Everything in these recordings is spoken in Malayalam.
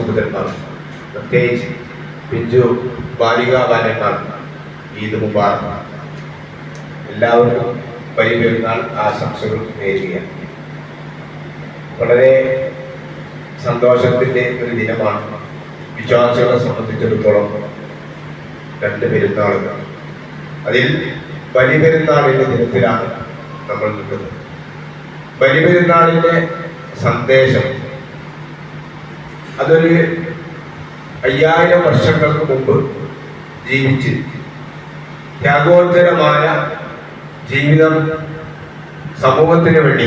സഹോദരന്മാർ, പ്രത്യേകിച്ച് പിഞ്ചു ബാലികാ ബാലന്മാർ, ഈദ് മുബാറക്. എല്ലാവർക്കും പെരുന്നാൾ ആശംസകൾ നേരുകയാണ്. വളരെ സന്തോഷത്തിൻ്റെ ഒരു ദിനമാണ് വിശ്വാസികളെ സംബന്ധിച്ചിടത്തോളം രണ്ട് പെരുന്നാളുകൾ. അതിൽ ബലിപെരുന്നാളിൻ്റെ ദിനത്തിലാണ് നമ്മൾ നിൽക്കുന്നത്. ബലിപെരുന്നാളിൻ്റെ സന്ദേശം അതൊരു 5000 വർഷങ്ങൾക്ക് മുമ്പ് ജീവിച്ച് ത്യാഗോജ്ജലമായ ജീവിതം സമൂഹത്തിന് വേണ്ടി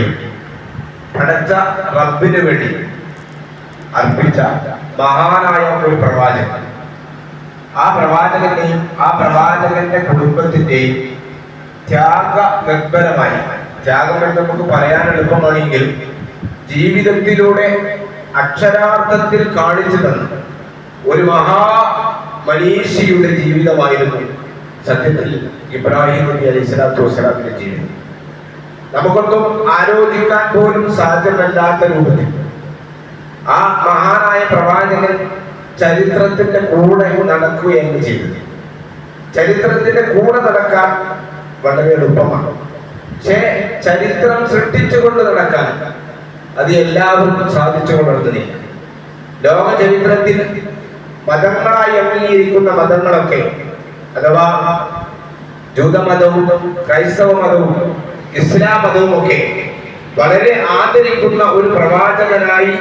പടച്ച റബ്ബിന് വേണ്ടി അർപ്പിച്ച മഹാനായ ഒരു പ്രവാചകൻ. ആ പ്രവാചകന്റെയും ആ പ്രവാചകന്റെ കുടുംബത്തിന്റെയും ത്യാഗ നിർഭരമായി, ത്യാഗം എന്ന് നമുക്ക് പറയാൻ എളുപ്പമാണെങ്കിൽ ജീവിതത്തിലൂടെ അക്ഷരാർത്ഥത്തിൽ കാണിച്ചു തന്ന ഒരു മനീഷിയുടെ ജീവിതമായിരുന്നു സത്യത്തിൽ ഇബ്രാഹിം നബി അലൈഹി സ്വലാത്തു വസ്സലാമിന്റെ ജീവിതം. നമുക്കൊന്നും ആലോചിക്കാൻ പോലും സാധ്യമല്ലാത്ത രൂപത്തിൽ ആ മഹാനായ പ്രവാചകൻ ചരിത്രത്തിന്റെ കൂടെ നടക്കുകയാണ് ചെയ്തത്. ചരിത്രത്തിന്റെ കൂടെ നടക്കാൻ വളരെ എളുപ്പമാണ്. പക്ഷേ ചരിത്രം സൃഷ്ടിച്ചുകൊണ്ട് നടക്കാൻ അത് എല്ലാവർക്കും സാധിച്ചുകൊണ്ടിരുന്നില്ല. ലോക ചരിത്രത്തിൽ മതങ്ങളായി അംഗീകരിക്കുന്ന മതങ്ങളൊക്കെ, അഥവാ ജൂതമതവും ക്രൈസ്തവ മതവും ഇസ്ലാം മതവും ഒക്കെ വളരെ ആദരിക്കുന്ന ഒരു പ്രവാചകനായി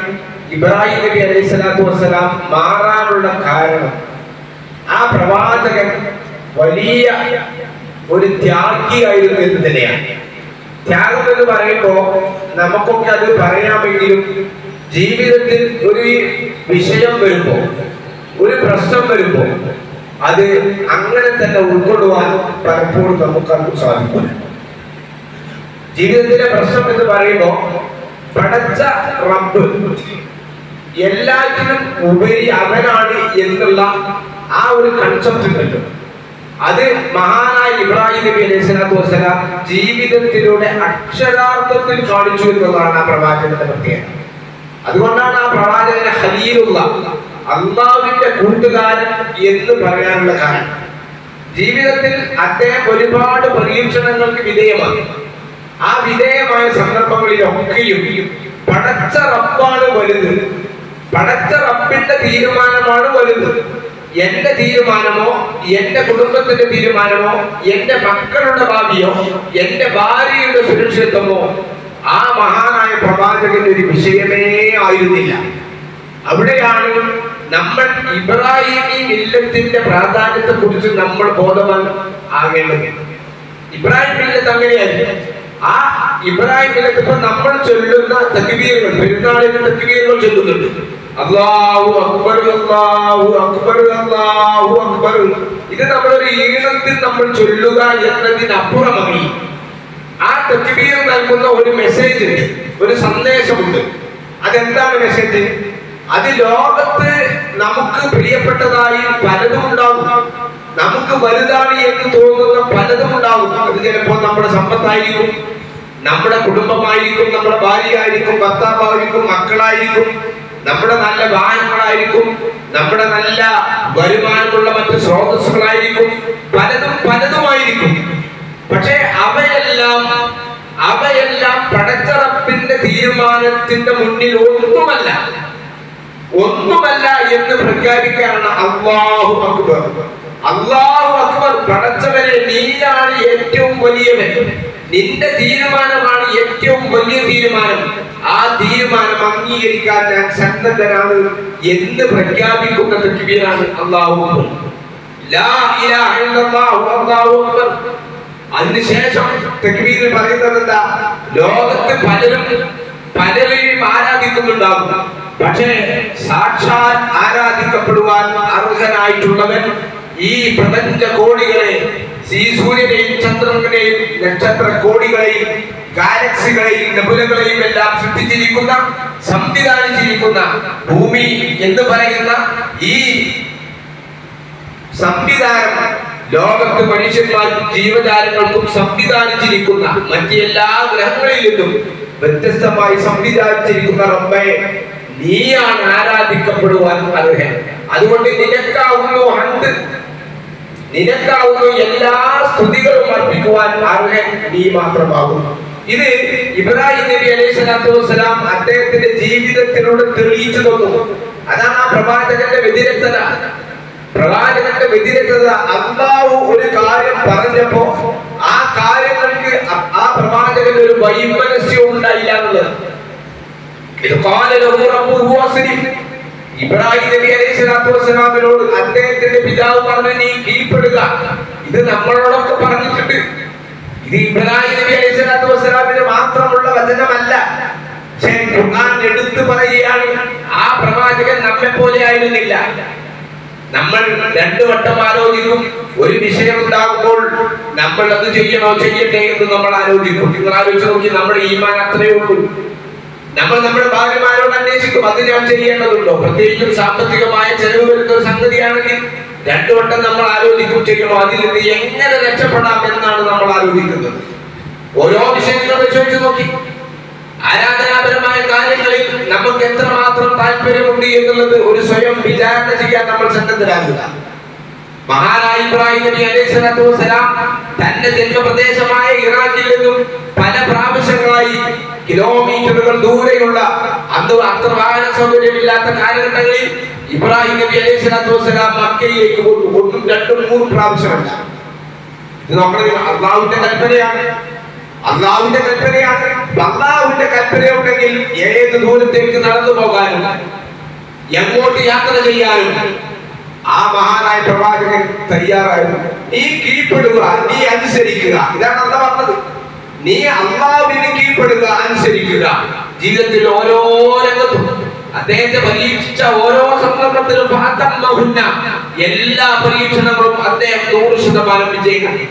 ഇബ്രാഹിം നബി അലൈഹി സ്വലാത്തു വസ്സലാം മാറാനുള്ള കാരണം ആ പ്രവാചകൻ വലിയ ഒരു ത്യാഗിയായിരുന്നു എന്ന് തന്നെയാണ്. ത്യാഗം എന്ന് പറയുമ്പോൾ നമുക്കൊക്കെ അത് പറയാമെങ്കിലും ജീവിതത്തിൽ ഒരു വിഷയം വരുമ്പോൾ, ഒരു പ്രശ്നം വരുമ്പോൾ അത് അങ്ങനെ തന്നെ ഉൾക്കൊള്ളുവാൻ പലപ്പോഴും നമുക്കത് സാധിക്കില്ല. ജീവിതത്തിലെ പ്രശ്നം എന്ന് പറയുമ്പോൾ പടച്ച റബ്ബ് എല്ലാറ്റിനും ഉപരി അവനാണ് എന്നുള്ള ആ ഒരു കൺസെപ്റ്റ് കിട്ടും. അത് മഹാനായ ഇബ്രാഹിം നബി അലൈഹി സ്വലാത്തു വസ്സലാം ജീവിതത്തിലൂടെ അക്ഷരാർത്ഥത്തിൽ കാണിച്ചു എന്നുള്ളതാണ് ആ പ്രവാചകന്റെ പ്രത്യേകത. അതുകൊണ്ടാണ് ആ പ്രവാചകനെ ഖലീലുള്ള, അള്ളാഹുവിന്റെ കൂട്ടുകാരൻ എന്ന് പറയാനുള്ള കാരണം. ജീവിതത്തിൽ അദ്ദേഹം ഒരുപാട് പരീക്ഷണങ്ങൾക്ക് വിധേയമാണ്. ആ വിധേയമായ സന്ദർഭങ്ങളിലൊക്കെയും പടച്ച റബ്ബാണ് വലുത്, പടച്ച റബ്ബിന്റെ തീരുമാനമാണ് വലുത്. എന്റെ തീരുമാനമോ, എന്റെ കുടുംബത്തിന്റെ തീരുമാനമോ, എന്റെ മക്കളുടെ ഭാവിയോ, എന്റെ ഭാര്യയുടെ സുരക്ഷിതത്വമോ ആ മഹാനായ പ്രവാചകന്റെ ഒരു വിഷയമേ ആയിരുന്നില്ല. അവിടെയാണ് നമ്മൾ ഇബ്രാഹിമി മില്ലത്തിന്റെ പ്രാധാന്യത്തെ കുറിച്ച് നമ്മൾ ബോധവാൻ ആകേണ്ടത്. ഇബ്രാഹിം മില്ലത്ത് അങ്ങനെയല്ല. ആ ഇബ്രാഹിം മില്ലത്ത് ഇപ്പൊ നമ്മൾ ചൊല്ലുന്ന തക്ബീറുകൾ, പെരുന്നാളിന്റെ തക്ബീറുകൾ ചൊല്ലുന്നുണ്ട്. അല്ലാഹു അക്ബർ, അല്ലാഹു അക്ബർ, അല്ലാഹു അക്ബർ. ഇത് നമ്മളൊരു ഈണത്തിൽ നമ്മൾ ചൊല്ലുക എന്നതിനപ്പുറമായി ആ തക്ബീർ നൽകുന്ന ഒരു മെസ്സേജ് ഉണ്ട്, ഒരു സന്ദേശമുണ്ട്. അതെന്താണ് മെസ്സേജ്? അത് ലോകത്ത് നമുക്ക് പ്രിയപ്പെട്ടതായി പലതും ഉണ്ടാകും, നമുക്ക് വലുതാണ് എന്ന് തോന്നുന്ന പലതും ഉണ്ടാകും. അത് ചിലപ്പോൾ നമ്മുടെ സമ്പത്തായിരിക്കും, നമ്മുടെ കുടുംബമായിരിക്കും, നമ്മുടെ ഭാര്യയായിരിക്കും, ഭർത്താവായിരിക്കും, മക്കളായിരിക്കും, നമ്മുടെ നല്ല വാഹനങ്ങളായിരിക്കും, നമ്മുടെ നല്ല വരുമാനമുള്ള മറ്റ് സ്രോതസ്സുകളായിരിക്കും, പലതും പലതുമായിരിക്കും. പക്ഷേ അവയെല്ലാം പടച്ച റബ്ബിന്റെ തീരുമാനത്തിന്റെ മുന്നിൽ ഒന്നുമല്ല എന്ന് പ്രഖ്യാപിക്കാനാണ് അല്ലാഹു അക്ബർ. അല്ലാഹു അക്ബർ. പടച്ചവനെ, നീയാണ് ഏറ്റവും വലിയവൻ, നിന്റെ തീരുമാനമാണ് ഏറ്റവും വലിയ തീരുമാനം, ആ തീരുമാനം അംഗീകരിക്കാൻ ഞാൻ സന്നദ്ധനാണ് എന്ന് പ്രഖ്യാപിക്കുന്ന തക്ബീറാണ് അല്ലാഹു അക്ബർ. ലാ ഇലാഹ ഇല്ലല്ലാഹു അല്ലാഹു അക്ബർ. അതിനുശേഷം തക്ബീറിൽ പറയുന്നത് എന്താ? ലോകത്ത് പലരെയും ആരാധിക്കുന്നുണ്ടാകും, പക്ഷേ സാക്ഷാൽ ആരാധിക്കപ്പെടുവാൻ അർഹനായിട്ടുള്ളവൻ ഈ പ്രപഞ്ച കോടികളെ, ഈ സൂര്യനെയും ചന്ദ്രനെയും നക്ഷത്ര കോടികളെയും ഗാലക്സികളെയും നെബുലകളെയും എല്ലാം സൃഷ്ടിച്ചിരിക്കുന്ന, സംവിധാനിച്ചിരിക്കുന്ന ഭൂമി എന്ന് പറയുന്ന ഈ സംവിധാനം ലോകത്ത് മനുഷ്യന്മാർക്കും ജീവജാലങ്ങൾക്കും സംവിധാനിച്ചിരിക്കുന്ന, മറ്റെല്ലാ ഗ്രഹങ്ങളിൽ നിന്നും വ്യത്യസ്തമായി സംവിധാനിച്ചിരിക്കുന്ന റബ്ബേ, നീയാണ് ആരാധിക്കപ്പെടുവാൻ അർഹൻ. അതുകൊണ്ട് നിനക്കാവുന്നു ഹംദ്, നിനക്കാവുന്നു എല്ലാ സ്തുതികളും അർപ്പിക്കുവാൻ അർഹൻ നീ മാത്രമാകുന്നു. ഇത് ഇബ്രാഹിം നബി അലൈഹി സ്വലാത്തു വസ്സലാം അദ്ദേഹത്തിന്റെ ജീവിതത്തിലൂടെ തെളിയിച്ചു തന്നു. അതാണ് ആ പ്രവാചകന്റെ വ്യതിരക്തത. പ്രവാചകന്റെ വ്യതിരക്തത, അല്ലാഹു ഒരു കാര്യം പറഞ്ഞപ്പോ ആ കാര്യങ്ങൾക്ക് ആ പ്രവാചകന് ഒരു വൈമനസ്യവും ഉണ്ടായില്ല എന്നുള്ളത്. ഇത് ഇബ്രാഹിം നബി അലൈഹി സ്വലാത്തു വസ്സലാമിനോട് അദ്ദേഹത്തിന്റെ പിതാവ് പറഞ്ഞു, നീ കീഴ്പ്പെടുക. ഇത് നമ്മളോടൊക്കെ പറഞ്ഞിട്ടുണ്ട്. ഇത് ഇബ്രാഹിം നബി അലൈഹി സ്വലാത്തു വസ്സലാമിന് മാത്രമുള്ള വചനമല്ല. പക്ഷേ ഖുർആൻ എടുത്തു പറയുകയാണ്, ആ പ്രവാചകൻ നമ്മെ പോലെ ആയിരുന്നില്ല. നമ്മൾ രണ്ടു വട്ടം ആലോചിക്കും. ഒരു വിഷയം ഉണ്ടാകുമ്പോൾ നമ്മൾ അത് ചെയ്യണോ ചെയ്യട്ടെ എന്ന് നമ്മൾ ആലോചിക്കും. നിങ്ങൾ ആലോചിച്ച് നോക്കി, നമ്മുടെ ഈമാൻ അത്രയേ ഉള്ളൂ. നമ്മൾ നമ്മുടെ ഭാര്യമാരോട് അന്വേഷിക്കും, അത് ഞാൻ ചെയ്യേണ്ടതുണ്ടോ? പ്രത്യേകിച്ചും സാമ്പത്തികമായ ചെലവ് വരുന്ന ഒരു സംഗതിയാണെങ്കിൽ രണ്ടു വട്ടം നമ്മൾ ആലോചിക്കും, ചെയ്യണോ, അതിൽ നിന്ന് എങ്ങനെ രക്ഷപ്പെടാം എന്നാണ് നമ്മൾ ആലോചിക്കുന്നത്. ഓരോ വിഷയങ്ങളും ചോദിച്ചു നോക്കി, ആരാധനാപരമായ കാര്യങ്ങളിൽ നമുക്ക് എത്രമാത്രം താല്പര്യമുണ്ട് എന്നുള്ളത് ഒരു സ്വയം വിചാരണ ചെയ്യാൻ നമ്മൾ സന്നദ്ധരാകുക. മഹാനായ ഇബ്രാഹിം നബി അലൈഹി സ്വലാത്തു വസ്സലാം തന്റെ ജന്മപ്രദേശമായ ഇറാഖിൽ നിന്നും പല പ്രാവശ്യങ്ങളായി കിലോമീറ്ററുകൾ ദൂരെയുള്ള, അന്ന് അത്ര വാഹന സൗകര്യമില്ലാത്ത കാലഘട്ടങ്ങളിൽ ഇബ്രാഹിം നബി അലൈഹി സ്വലാത്തു വസ്സലാം മക്കയിലേക്ക് ഒന്നും രണ്ടും മൂന്നും പ്രാവശ്യമല്ല. ഇത് നോക്കണത് അള്ളാഹുവിന്റെ കൽപ്പനയാണ്. അള്ളാഹുവിന്റെ കൽപ്പനയാണ്. അള്ളാഹുവിന്റെ കൽപ്പനയുണ്ടെങ്കിൽ ഏത് ദൂരത്തേക്ക് നടന്നു പോകാനും എങ്ങോട്ട് യാത്ര ചെയ്യാനും ആ മഹാനായ പ്രവാചകൻ തയ്യാറായിരുന്നു. നീ കീഴ്പ്പെടുക, നീ അനുസരിക്കുക. ഇതാണ് അള്ളാഹ് പറഞ്ഞത്. നീ അള്ളാഹുവിന് കീഴ്പ്പെടുക, അനുസരിക്കുക. ജീവിതത്തിൽ ഓരോ രംഗത്തും അദ്ദേഹത്തെ പരീക്ഷിച്ച ഓരോ സന്ദർഭത്തിലും എല്ലാ പരീക്ഷണങ്ങളും അദ്ദേഹം 100% വിജയം കണ്ടു.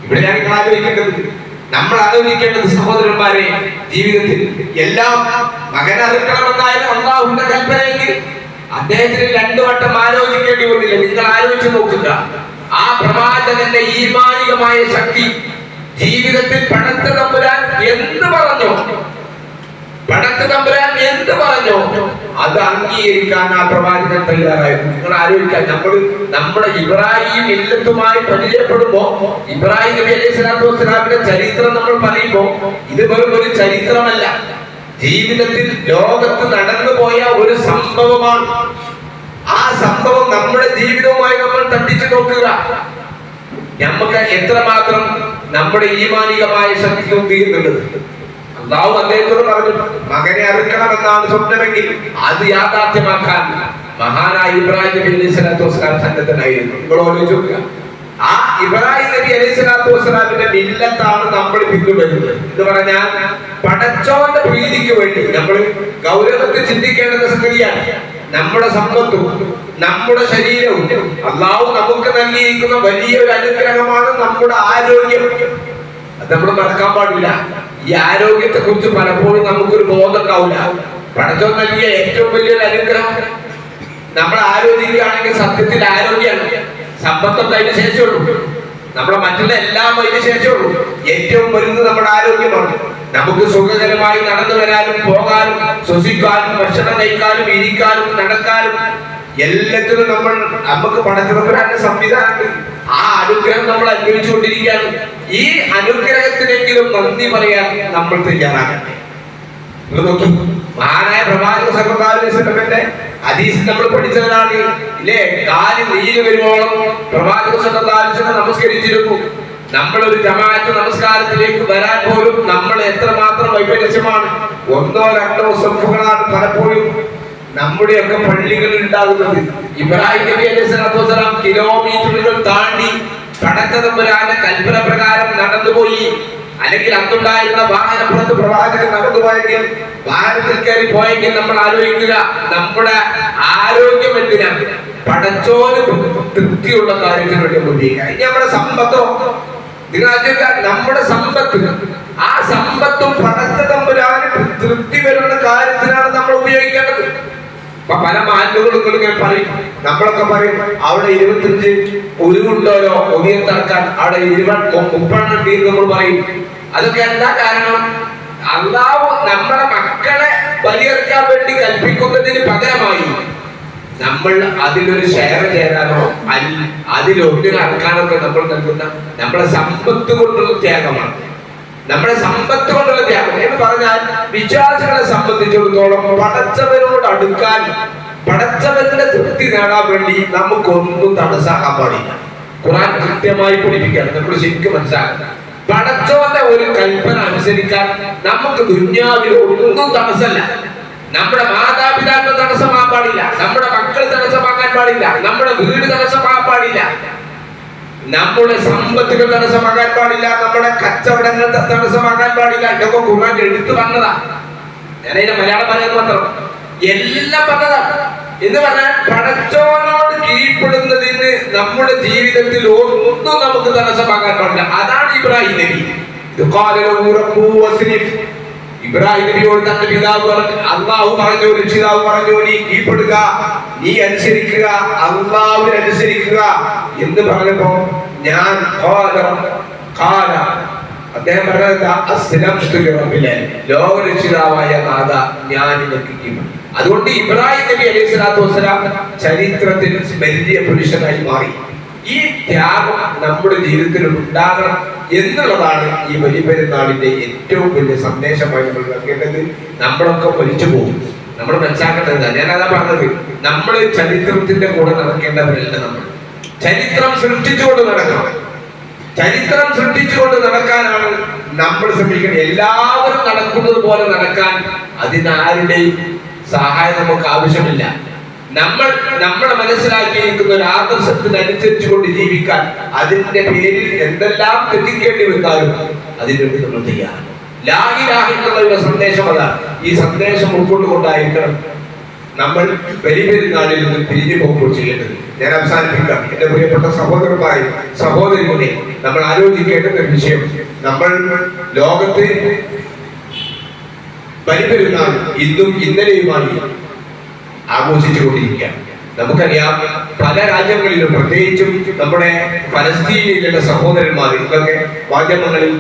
ഇവിടെ ഞങ്ങൾ ആലോചിക്കേണ്ടത്, നമ്മൾ ആലോചിക്കേണ്ടത് സഹോദരന്മാരെ, ജീവിതത്തിൽ എല്ലാം മകൻ അറുക്കണമെന്നായിരുന്നു അള്ളാഹുവിന്റെ കൽപ്പനയെങ്കിൽ അദ്ദേഹത്തിന് രണ്ടു വട്ടം ആലോചിക്കേണ്ടി വന്നില്ല. നിങ്ങൾ ആലോചിച്ച് നോക്കുക, ആ പ്രവാചകന്റെ ഈമാനികമായ ശക്തി. ജീവിതത്തിൽ പടച്ച തമ്പുരാൻ എന്ത് പറഞ്ഞു, പടച്ച തമ്പുരാൻ എന്ത് പറഞ്ഞു, അത് അംഗീകരിക്കാൻ ആ പ്രവാചകൻ തയ്യാറായിരുന്നു. നിങ്ങൾ ആലോചിക്കാൻ, നമ്മുടെ ഇബ്രാഹിം മില്ലത്തുമായി പരിചയപ്പെടുമ്പോ, ഇബ്രാഹിം നബി അലൈഹി സ്വലാത്തു വസ്സലാമിന്റെ ചരിത്രം നമ്മൾ പറയുമ്പോ ഇത് വെറും ഒരു ചരിത്രമല്ല, ജീവിതത്തിൽ ലോകത്ത് നടന്നു പോയ ഒരു സംഭവമാണ്. ആ സംഭവം നമ്മുടെ ജീവിതവുമായി നമ്മൾ തട്ടിച്ചു നോക്കുക. നമുക്ക് എത്രമാത്രം നമ്മുടെ ഈമാനികമായ ശക്തി ഉപയോഗിക്കുന്നുണ്ട്. അള്ളാഹു അദ്ദേഹത്തോട് പറഞ്ഞു, മകനെ അറുക്കണമെന്നാണ് സ്വപ്നമെങ്കിൽ അത് യാഥാർത്ഥ്യമാക്കാൻ മഹാനായ ഇബ്രാഹിം നബി അലൈഹി സ്വലാത്തു വസ്സലാം സന്നദ്ധനായിരുന്നു. നിങ്ങൾ ആലോചിച്ച് നോക്കുക, ആ ഇബ്രാഹിം നബി അലൈഹി സ്വലാത്തു വസ്സലാമിന്റെ മില്ലത്താണ് നമ്മൾ പിന്തുടരുന്നത്. എന്ന് പറഞ്ഞാൽ പടച്ചോന്റെ പ്രീതിക്ക് വേണ്ടി നമ്മൾ ഗൗരവത്തിൽ ചിന്തിക്കേണ്ട സംഗതിയാണ്. നമ്മുടെ സമ്പത്തും നമ്മുടെ ശരീരവും അള്ളാഹു നമുക്ക് നൽകിയിരിക്കുന്ന വലിയൊരു അനുഗ്രഹമാണ് നമ്മുടെ ആരോഗ്യം. അത് നമ്മൾ മറക്കാൻ പാടില്ല. ഈ ആരോഗ്യത്തെ കുറിച്ച് പലപ്പോഴും നമുക്കൊരു ബോധം ഉണ്ടാവില്ല. പടച്ചോൻ നൽകിയ ഏറ്റവും വലിയൊരു അനുഗ്രഹം നമ്മൾ ആലോചിക്കുകയാണെങ്കിൽ സത്യത്തിൽ ആരോഗ്യമാണ്. സമ്പത്തൊക്കെ അതിന് ശേഷമുള്ളൂ, നമ്മുടെ മറ്റുള്ള എല്ലാം അതിന് ശേഷമുള്ളൂ. ഏറ്റവും വലുത് നമ്മുടെ ആരോഗ്യമാണ്. നമുക്ക് സുഖകരമായി നടന്നു വരാനും പോകാനും ശ്വസിക്കാനും ഭക്ഷണം കഴിക്കാനും ഇരിക്കാനും നടക്കാനും എല്ലാത്തിനും നമുക്ക് പടച്ചവന്റെ സംവിധാനമുണ്ട്. ആ അനുഗ്രഹം നമ്മൾ അനുഭവിച്ചുകൊണ്ടിരിക്കുകയാണ്. ഈ അനുഗ്രഹത്തിനെങ്കിലും നന്ദി പറയാൻ നമ്മൾ തയ്യാറാകട്ടെ. നോക്കി, മഹാനായ പ്രവാചക സല്ലല്ലാഹു അലൈഹി വസല്ലമയുടെ ഹദീസ് നമ്മൾ പഠിച്ചതാണ് ഇല്ലേ? കാല് നീര് വരുവോളം പ്രവാചക സല്ലല്ലാഹു അലൈഹി വസല്ലം നമസ്കരിച്ചിരുന്നു. നമ്മളൊരു ജമാഅത്ത് നമസ്കാരത്തിലേക്ക് വരാൻ പോലും നമ്മൾ എത്രമാത്രം വൈപരീത്യമാണ്. ഒന്നോ രണ്ടോ സഫുകളാണ് പലപ്പോഴും നമ്മുടെയൊക്കെ പള്ളികളിൽ ഉണ്ടാകുന്നത്. ഇബ്രാഹിം നബി അലൈഹി സ്വലാത്തു വസ്സലാം കിലോമീറ്ററുകൾ താണ്ടി പടച്ച തമ്പുരാന്റെ കൽപ്പന പ്രകാരം നടന്നുപോയി. അല്ലെങ്കിൽ അന്നുണ്ടായിരുന്ന വാഹനപ്പുറത്ത് പ്രവാചകൻ നടന്നുപോയെങ്കിൽ, വാഹനത്തിൽ കയറി പോയെങ്കിൽ നമ്മൾ ആലോചിക്കുക, നമ്മുടെ ആരോഗ്യം എന്തിനാണ്? പടച്ചോന് തൃപ്തിയുള്ള കാര്യത്തിന് വേണ്ടി ഉപയോഗിക്കുക. ഇനി നമ്മുടെ സമ്പത്തോ, നിങ്ങൾ നമ്മുടെ സമ്പത്ത്, ആ സമ്പത്തും പടച്ച തമ്പുരാന് തൃപ്തി വരുന്ന കാര്യത്തിനാണ് നമ്മൾ ഉപയോഗിക്കേണ്ടത്. പല മാറ്റുകളും ഇങ്ങനെ പറയും, നമ്മളൊക്കെ പറയും അവിടെ 25 ഉരുവുണ്ടോലോ ഒതിയെ തറക്കാൻ, അവിടെ 30 നമ്മൾ പറയും. അതൊക്കെ എന്താ കാരണം? അള്ളാഹു നമ്മുടെ മക്കളെ ബലിയർക്കാൻ വേണ്ടി കൽപ്പിക്കുന്നതിന് പകരമായി നമ്മൾ അതിലൊരു ഷെയർ ചേരാനോ അതിലൊന്നിനടക്കാനൊക്കെ നമ്മൾ നൽകുന്ന നമ്മുടെ സമ്പത്ത് കൊണ്ടുള്ള ത്യാഗമാണ്. നമ്മുടെ സമ്പത്ത് കൊണ്ടുള്ള ത്യാഗം എന്ന് പറഞ്ഞാൽ വിശ്വാസികളെ സംബന്ധിച്ചിടത്തോളം പടച്ചവരോട് അടുക്കാൻ, പടച്ചവരുടെ തൃപ്തി നേടാൻ വേണ്ടി നമുക്കൊന്നും തടസ്സാക്കാൻ പാടില്ല. ഖുർആൻ കൃത്യമായി പഠിപ്പിക്കുകയാണ്, നമ്മൾ ശരിക്കും മനസ്സിലാക്കുക. പടച്ചവന്റെ ഒരു കൽപ്പന അനുസരിക്കാൻ നമുക്ക് ദുന്യാവിൽ ഒന്നും തടസ്സമല്ല. നമ്മുടെ മാതാപിതാക്കൾ തടസ്സമാകാൻ പാടില്ല, നമ്മുടെ മക്കൾ തടസ്സമാകാൻ പാടില്ല, നമ്മുടെ വീട് തടസ്സമാകാൻ പാടില്ല, നമ്മുടെ സമ്പത്തുകൾ തടസ്സമാകാൻ പാടില്ല, നമ്മുടെ കച്ചവടങ്ങൾ തടസ്സമാകാൻ പാടില്ല. ഇതൊക്കെ ഖുർആൻ എടുത്തു പറഞ്ഞതാ. ഞാനതിന്റെ മലയാളം പറയുന്നത് മാത്രം എല്ലാം പറഞ്ഞതാണ്. എന്ന് പറഞ്ഞാൽ പടച്ചവനോട് കീഴ്പ്പെടുന്നതിന് നമ്മുടെ ജീവിതത്തിൽ ഒന്നും നമുക്ക് തടസ്സമാകാൻ പാടില്ല. അതാണ് ഇബ്രാഹിം നബി. ഇബ്രാഹിം നബിയോട് തന്റെ പിതാവ് പറഞ്ഞു, അള്ളാഹു പറഞ്ഞു, രക്ഷിതാവ് പറഞ്ഞു, നീ കീഴ്പ്പെടുക, നീ അനുസരിക്കുക, അള്ളാഹുവിനെ അനുസരിക്കുക എന്ന് പറഞ്ഞപ്പോ ഞാൻ അദ്ദേഹം പറഞ്ഞത് ലോകരക്ഷിതാവായ നാഥ ഞാൻ നിനക്ക് കീഴ്പ്പെടും. അതുകൊണ്ട് ഇബ്രാഹിം നബി അലൈഹി സ്വലാത്തു വസ്സലാം ചരിത്രത്തിൽ വലിയ പുരുഷനായി മാറി. ഈ ത്യാഗം നമ്മുടെ ജീവിതത്തിൽ ഉണ്ടാകണം എന്നുള്ളതാണ് ഈ വലിയ പെരുന്നാളിന്റെ ഏറ്റവും വലിയ സന്ദേശമായി നമ്മൾ നൽകേണ്ടത്. നമ്മളൊക്കെ പൊലിച്ചു പോകും, നമ്മൾ മനസ്സിലാക്കേണ്ടത്. ഞാനതാ പറഞ്ഞത്, നമ്മൾ ചരിത്രത്തിന്റെ കൂടെ നടക്കേണ്ടവരല്ല. നമ്മൾ ചരിത്രം സൃഷ്ടിച്ചുകൊണ്ട് നടക്കണം. ചരിത്രം സൃഷ്ടിച്ചുകൊണ്ട് നടക്കാനാണ് നമ്മൾ ശ്രമിക്കുന്നത്. എല്ലാവരും നടക്കുന്നത് പോലെ നടക്കാൻ അതിനാരുടെയും സഹായം നമുക്ക് ആവശ്യമില്ല. നമ്മളെ മനസ്സിലാക്കിയിരിക്കുന്ന ഒരു ആദർശത്തിനനുസരിച്ച് കൊണ്ട് ജീവിക്കാൻ, അതിന്റെ പേരിൽ എന്തെല്ലാം തെറ്റിക്കേണ്ടി വന്നാലും അതിനുവേണ്ടി നമ്മൾ തയ്യാറാണ്. ലാ ഇലാഹ ഇല്ലല്ലാഹുവിന്റെ സന്ദേശം അതാണ്. ഈ സന്ദേശം ഉൾക്കൊണ്ടുകൊണ്ടായിരിക്കണം നമ്മൾ പെരുന്നാളിൽ നിന്ന് പിരിഞ്ഞു പോകുമ്പോൾ ചെയ്യേണ്ടത്. ഞാൻ അവസാനിപ്പിക്കാം. എന്റെ പ്രിയപ്പെട്ട സഹോദരന്മാരെ, സഹോദരികളെ, നമ്മൾ ആലോചിക്കേണ്ട ഒരു വിഷയം, നമ്മൾ ലോകത്ത് പെരുന്നാൾ ഇന്നും ഇന്നലെയുമായി ആഘോഷിച്ചുകൊണ്ടിരിക്കുകയാണ്. നമുക്കറിയാം, പല രാജ്യങ്ങളിലും, പ്രത്യേകിച്ചും നമ്മുടെ ഫലസ്തീനിലുള്ള സഹോദരന്മാർ, ഇതൊക്കെ മാധ്യമങ്ങളിൽ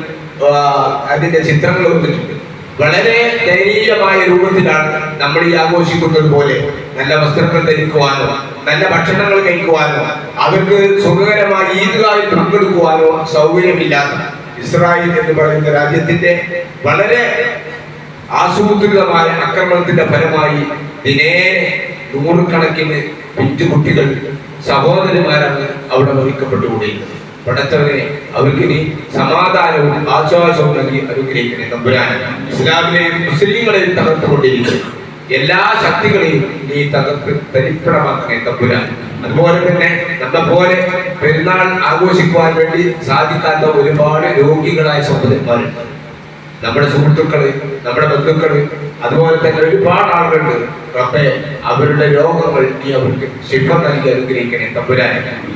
അതിന്റെ ചിത്രങ്ങൾ വന്നിട്ടുണ്ട്. വളരെ ദയനീയമായ രൂപത്തിലാണ് നമ്മൾ ഈ ആഘോഷിക്കുന്നത് പോലെ നല്ല വസ്ത്രങ്ങൾ ധരിക്കുവാനോ നല്ല ഭക്ഷണങ്ങൾ കഴിക്കുവാനോ അവർക്ക് സുഖകരമായി ഈദ്ഗാഹിൽ പങ്കെടുക്കുവാനോ സൗകര്യമില്ലാത്ത ഇസ്രായേൽ എന്ന് പറയുന്ന രാജ്യത്തിന്റെ വളരെ ആസൂത്രിതമായ ആക്രമണത്തിന്റെ ഫലമായി ദിനേന നൂറുകണക്കിന് പിഞ്ചുകുട്ടികൾ, സഹോദരിമാരാണ് അവിടെ വഹിക്കപ്പെട്ടുകൂടിയിരുന്നത്. പടച്ചവനെ അവർക്ക് നീ സമാധാനവും ആശ്വാസവും നൽകി അനുഗ്രഹിക്കണേ തമ്പുരാൻ. ഇസ്ലാമിലെയും മുസ്ലിങ്ങളെയും തകർത്തുകൊണ്ടിരിക്കുന്നു എല്ലാ ശക്തികളെയും നീ തകർത്ത് തരിപ്പണമാക്കണേ തമ്പുരാൻ. അതുപോലെ തന്നെ നമ്മളെപ്പോലെ പെരുന്നാൾ ആഘോഷിക്കുവാൻ വേണ്ടി സാധിക്കാത്ത ഒരുപാട് രോഗികളായ സഹോദരന്മാരുണ്ട്. നമ്മുടെ സുഹൃത്തുക്കള്, നമ്മുടെ ബന്ധുക്കള്, അതുപോലെ തന്നെ ഒരുപാട് ആളുകളുണ്ട്. റബ്ബേ, അവരുടെ രോഗങ്ങൾ നീ അവർക്ക് ശിഫ നൽകി അനുഗ്രഹിക്കണേ തമ്പുരാൻ.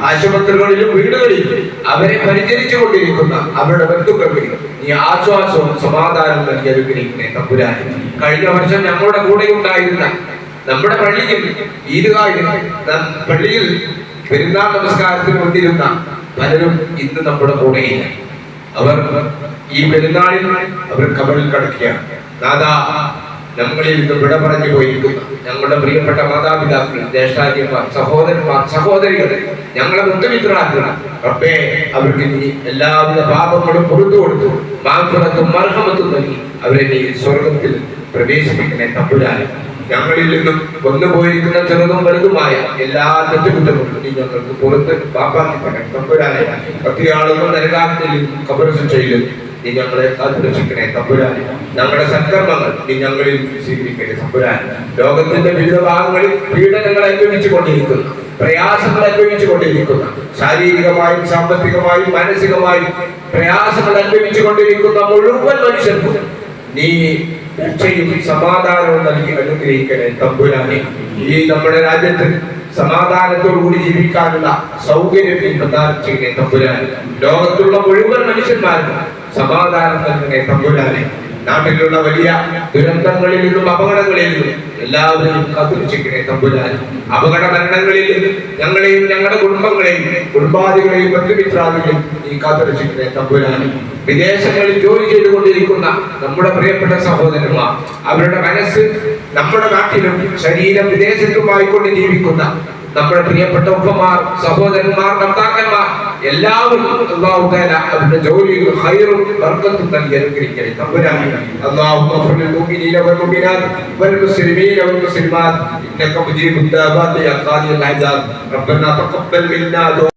ആശുപത്രികളിലും വീടുകളിലും അവരെ പരിചരിച്ചു കൊണ്ടിരിക്കുന്ന അവരുടെ ബന്ധുക്കൾക്ക് നീ ആശ്വാസവും സമാധാനവും നൽകി അനുഗ്രഹിക്കണേ തമ്പുരാൻ. കഴിഞ്ഞ വർഷം ഞങ്ങളുടെ കൂടെ ഉണ്ടായിരുന്ന നമ്മുടെ പള്ളിയിൽ പള്ളിയിൽ പെരുന്നാൾ നമസ്കാരത്തിന് വന്നിരുന്ന പലരും ഇന്ന് നമ്മുടെ കൂടെയില്ല. അവർ ഈ പെരുന്നാളിൽ അവർ കബറിൽ കിടക്കുകയാണ്. നാദാ, ഞങ്ങളിൽ നിന്ന് വിട പറഞ്ഞു പോയിരിക്കുന്ന ഞങ്ങളുടെ പ്രിയപ്പെട്ട മാതാപിതാക്കൾ, ജ്യേഷ്ഠാന്യന്മാർ, സഹോദരന്മാർ, സഹോദരികൾ, ഞങ്ങളെ ബന്ധുമിത്രാക്കൾ, റബ്ബേ, അവർക്ക് നീ എല്ലാവിധ പാപങ്ങളും പുറത്തു കൊടുത്തു മാഫിറത്തും മർഹമത്തും നൽകി അവരെ നീ സ്വർഗത്തിൽ പ്രവേശിപ്പിക്കണേ തമ്പുരാനെ. ഞങ്ങളിൽ നിന്നും വന്നുപോയിരിക്കുന്ന ചെറുതും വലുതുമായ എല്ലാ തെറ്റുകുറ്റങ്ങളും നീ ഞങ്ങൾക്ക് പുറത്ത് പാപ്പാക്കിപ്പണേ തമ്പുരാനെ. പത്തിയാളുകൾ നരകാഗ്നിയിലും ഖബർ ശിക്ഷയിലും നീ ഞങ്ങളെ കാത്തുരക്ഷിക്കണേ തമ്പുരാനെ. ഞങ്ങളുടെ സൽക്കർമ്മങ്ങൾ നീ ഞങ്ങളിൽ സ്വീകരിക്കണേ തമ്പുരാനെ. ലോകത്തിന്റെ വിവിധ ഭാഗങ്ങളിൽ പീഡനങ്ങൾ അനുഭവിച്ചു കൊണ്ടിരിക്കുന്ന, പ്രയാസങ്ങൾ അനുഭവിച്ചു കൊണ്ടിരിക്കുന്ന, ശാരീരികമായും സാമ്പത്തികമായും മാനസികമായും പ്രയാസങ്ങൾ അനുഭവിച്ചു കൊണ്ടിരിക്കുന്ന മുഴുവൻ മനുഷ്യർക്കും നീ രക്ഷയും സമാധാനവും നൽകി അനുഗ്രഹിക്കണേ തമ്പുരാനെ. ഈ നമ്മുടെ രാജ്യത്ത് സമാധാനത്തോടുകൂടി ജീവിക്കാനുള്ള സൗകര്യം നീ പ്രദാനം ചെയ്യണേ തമ്പുരാനെ. ലോകത്തുള്ള മുഴുവൻ മനുഷ്യന്മാർക്കും സമാധാനം നൽകണേ തമ്പുരാനെ. നാട്ടിലുള്ള വലിയ ദുരന്തങ്ങളിൽ നിന്നും അപകടങ്ങളിൽ നിന്നും എല്ലാവരെയും കാത്തുരക്ഷിക്കണേ തമ്പുരാൻ. അപകട മരണങ്ങളിൽ ഞങ്ങളെയും ഞങ്ങളുടെ കുടുംബങ്ങളെയും കുടുംബാദികളെയും ബന്ധുമിത്രാദികളെയും നീ കാത്തുരക്ഷിക്കണേ തമ്പുരാൻ. വിദേശങ്ങളിൽ ജോലി ചെയ്തുകൊണ്ടിരിക്കുന്ന നമ്മുടെ പ്രിയപ്പെട്ട സഹോദരന്മാർ, അവരുടെ മനസ്സ് നമ്മുടെ നാട്ടിലും ശരീരം വിദേശത്തുമായിക്കൊണ്ട് ജീവിക്കുന്ന നമ്മുടെ പ്രിയപ്പെട്ട ഉപ്പമാർ, സഹോദരന്മാർ, ഭർത്താക്കന്മാർ എല്ലാവരും അല്ലാഹു തആല അവരുടെ ജോലിയിൽ ഖൈറും ബർക്കത്തും നൽകി അനുഗ്രഹിക്കട്ടെ തമ്പുരാൻ. അല്ലാഹുമ്മ ഗ്ഫിർ ലിൽ മുഅ്മിനീന വൽ മുഅ്മിനാത്ത് വൽ മുസ്ലിമീന വൽ മുസ്ലിമാത്ത് ഇന്നക മുജീബുദ് ദഅവാതി യാ ഖാദിയൽ അദാബ് റബ്ബനാ തഖബ്ബൽ മിന്നാ